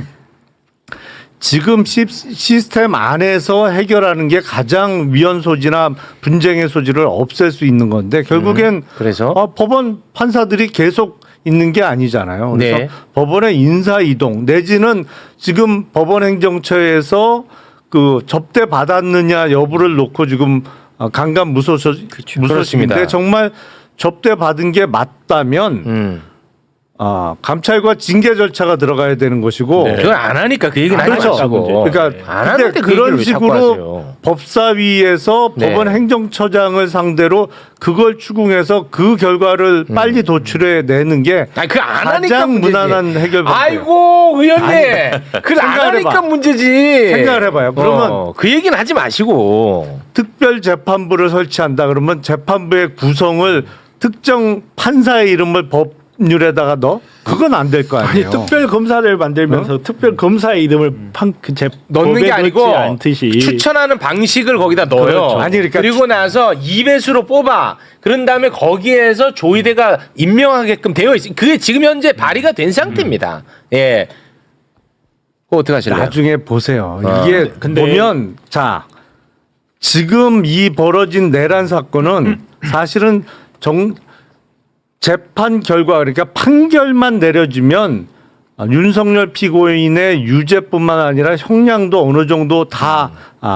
지금 시스템 안에서 해결하는 게 가장 위헌 소지나 분쟁의 소지를 없앨 수 있는 건데 결국엔 그래서 법원 판사들이 계속 있는 게 아니잖아요. 그래서 네. 법원의 인사 이동 내지는 지금 법원 행정처에서 그 접대 받았느냐 여부를 놓고 지금 강간 무소식인데 그렇습니다. 정말 접대 받은 게 맞다면 감찰과 징계 절차가 들어가야 되는 것이고 그걸 안 하니까 그 얘기는 하지 그렇죠. 마시고. 그러니까 안 하는데 근데 그 얘기를 그런 왜 자꾸 식으로 하세요? 법사위에서 네. 법원 행정처장을 상대로 그걸 추궁해서 그 결과를 빨리 도출해 내는 게 아니 그 안 하니까 가장 문제지. 무난한 해결 방법. 아이고 의원님, 그걸 안 생각을 하니까 해봐. 문제지. 생각을 해봐요. 그러면 그 얘기는 하지 마시고. 특별 재판부를 설치한다 그러면 재판부의 구성을 특정 판사의 이름을 법률에다가 넣어? 그건 안 될 거 아니 아니에요. 특별 검사를 만들면서 특별 검사의 이름을 넣는 게 아니고 않듯이 추천하는 방식을 거기다 넣어요. 그렇죠. 아니, 그러니까 그리고 나서 2배수로 뽑아. 그런 다음에 거기에서 조의대가 임명하게끔 되어 있어. 그게 지금 현재 발의가 된 상태입니다. 예. 그거 어떻게 하실래요? 나중에 보세요. 이게 근데- 보면 자 지금 이 벌어진 내란 사건은 사실은 재판 결과 그러니까 판결만 내려지면 윤석열 피고인의 유죄뿐만 아니라 형량도 어느 정도 다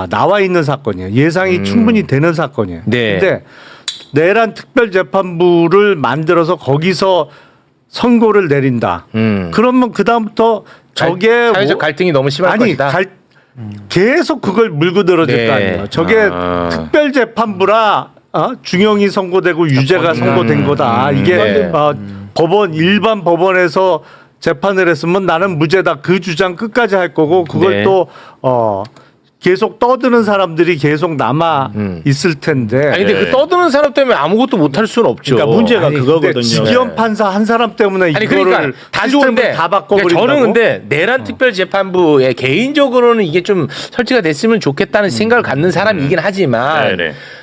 나와 있는 사건이에요. 예상이 충분히 되는 사건이에요. 네. 근데 내란 특별재판부를 만들어서 거기서 선고를 내린다. 그러면 그 다음부터 저게 사회적 갈등이 너무 심할 것이다. 계속 그걸 물고 늘어질 네. 거 아니에요. 저게 특별재판부라 중형이 선고되고 유죄가 선고된 거다. 이게 네. 일반 법원에서 재판을 했으면 나는 무죄다. 그 주장 끝까지 할 거고 그걸 네. 또 계속 떠드는 사람들이 계속 남아 있을 텐데. 아니 근데 그 떠드는 사람 때문에 아무것도 못 할 수는 없죠. 그러니까 문제가 아니, 그거거든요. 근데 직위원 판사 한 사람 때문에 아니 이거를 그러니까 다 시스템을 좋은데 다 바꿔버린다고. 그러니까 저는 근데 내란 특별재판부에 개인적으로는 이게 좀 설치가 됐으면 좋겠다는 생각을 갖는 사람이긴 하지만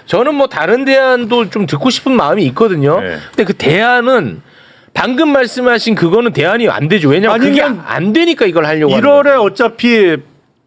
저는 뭐 다른 대안도 좀 듣고 싶은 마음이 있거든요. 근데 그 대안은 방금 말씀하신 그거는 대안이 안 되죠. 왜냐하면 그게 아니면 안 되니까 이걸 하려고 하는 1월에 거죠. 어차피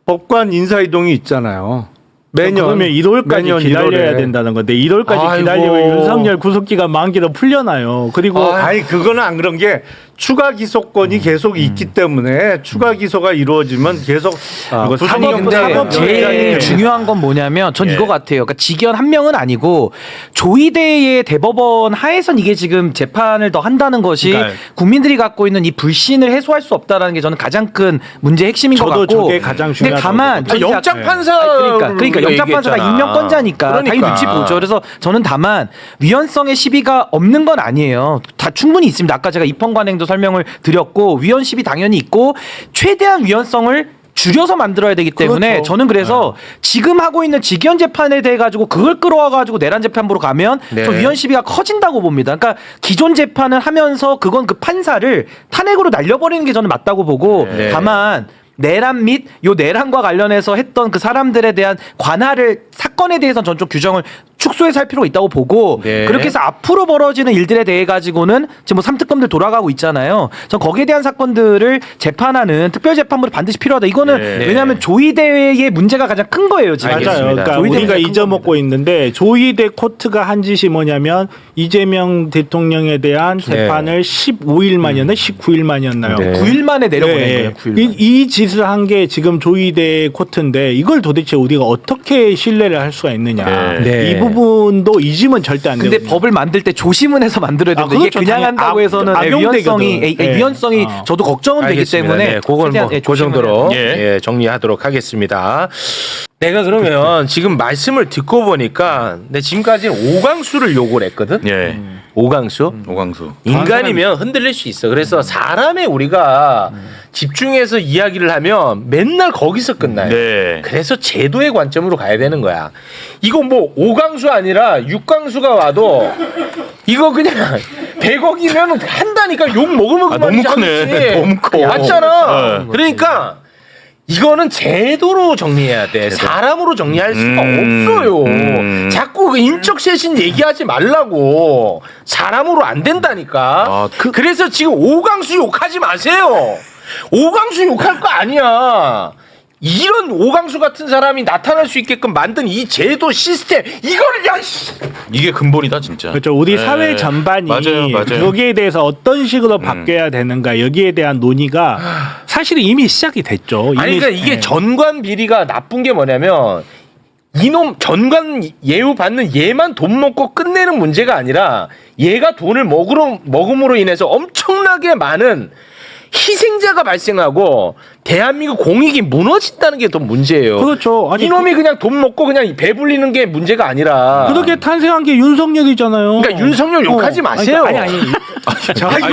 법관 인사이동이 있잖아요. 매년 그러면 1월까지 매년 기다려야 1월에. 된다는 건데 1월까지 아이고. 기다리면 윤석열 구속기가 만기로 풀려나요. 그리고 아니 그거는 안 그런 게 추가 기소권이 계속 있기 때문에 추가 기소가 이루어지면 계속 아니 근데 제일 중요한 건 뭐냐면 전 이거 같아요. 그러니까 직위원 한 명은 아니고 조의대의 대법원 하에선 이게 지금 재판을 더 한다는 것이 그러니까 국민들이 갖고 있는 이 불신을 해소할 수 없다라는 게 저는 가장 큰 문제의 핵심인 것 저도 같고. 저게 가장 근데 중요하다고 다만 아, 영장 판사 그러니까 영장 판사가 임명권자니까 당연히 눈치 보죠. 그래서 저는 다만 위헌성의 시비가 없는 건 아니에요. 다 충분히 있습니다. 아까 제가 입헌관행도 설명을 드렸고 위헌 시비 당연히 있고 최대한 위헌성을 줄여서 만들어야 되기 때문에 그렇죠. 저는 그래서 지금 하고 있는 직위원 재판에 대해 가지고 그걸 끌어와 가지고 내란 재판부로 가면 네. 저 위헌 시비가 커진다고 봅니다. 그러니까 기존 재판을 하면서 그건 그 판사를 탄핵으로 날려버리는 게 저는 맞다고 보고 네. 다만 내란 및 요 내란과 관련해서 했던 그 사람들에 대한 관할을 사건에 대해서는 전 좀 규정을 축소해서 할 필요가 있다고 보고 네. 그렇게 해서 앞으로 벌어지는 일들에 대해 가지고는 지금 뭐 3특검들 돌아가고 있잖아요. 전 거기에 대한 사건들을 재판하는 특별재판부도 반드시 필요하다. 이거는 네. 왜냐하면 조의대의 문제가 가장 큰 거예요. 지금. 맞아요. 그러니까 조의대가 우리가 큰 잊어먹고 있는데 조의대 코트가 한 짓이 뭐냐면 이재명 대통령에 대한 재판을 15일 만이었나 19일 만이었나요? 네. 9일 만에 내려보낸 거예요. 9일 만에. 이 짓을 한 게 지금 조의대 코트인데 이걸 도대체 우리가 어떻게 신뢰를 할 수가 있느냐. 네. 이 부분도 잊으면 절대 안 근데 되거든요. 법을 만들 때 조심은 해서 만들어야 되는데 이게 그렇죠. 그냥 당연히 한다고 해서는 악용되거든. 위헌성이 저도 걱정은 되기 알겠습니다. 때문에 네, 그건 최대한, 뭐, 그 조심을 정도로 해야 돼요. 예, 정리하도록 하겠습니다. 내가 그러면 지금 말씀을 듣고 보니까 내 지금까지는 오강수를 요구를 했거든. 오강수? 오강수. 인간이면 흔들릴 수 있어. 그래서 사람의 우리가 집중해서 이야기를 하면 맨날 거기서 끝나요. 네. 그래서 제도의 관점으로 가야 되는 거야. 이거 뭐 오강수 아니라 육강수가 와도 이거 그냥 100억이면 한다니까 욕 먹으면 너무 크네. 너무 커. 맞잖아. 네. 그러니까 이거는 제도로 정리해야 돼. 사람으로 정리할 수가 없어요. 자꾸 그 인적 쇄신 얘기하지 말라고. 사람으로 안 된다니까. 아, 그래서 지금 오강수 욕하지 마세요. 오강수 욕할 거 아니야. 이런 오강수 같은 사람이 나타날 수 있게끔 만든 이 제도 시스템 이거를 야 이게 근본이다 진짜. 그렇죠. 우리 네. 사회 전반이 맞아요. 여기에 대해서 어떤 식으로 바뀌어야 되는가 여기에 대한 논의가 사실은 이미 시작이 됐죠. 아니 그러니까 이게 네. 전관 비리가 나쁜 게 뭐냐면 이놈 전관 예우 받는 얘만 돈 먹고 끝내는 문제가 아니라 얘가 돈을 먹음으로 인해서 엄청나게 많은 희생자가 발생하고 대한민국 공익이 무너진다는 게 더 문제예요. 그렇죠. 아니, 이놈이 그냥 돈 먹고 그냥 배불리는 게 문제가 아니라. 그렇게 탄생한 게 윤석열이잖아요. 그러니까 윤석열 욕하지 마세요. 아니.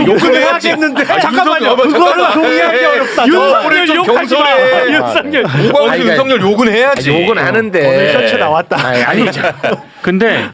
욕을 해야겠는데. 잠깐만요. 그거는 동의하기 어렵다. 윤석열 욕하지 마. 윤석열. 오강수 윤석열 욕은 해야지. 욕은 하는데. 오늘 셔츠 나왔다. 아니 근데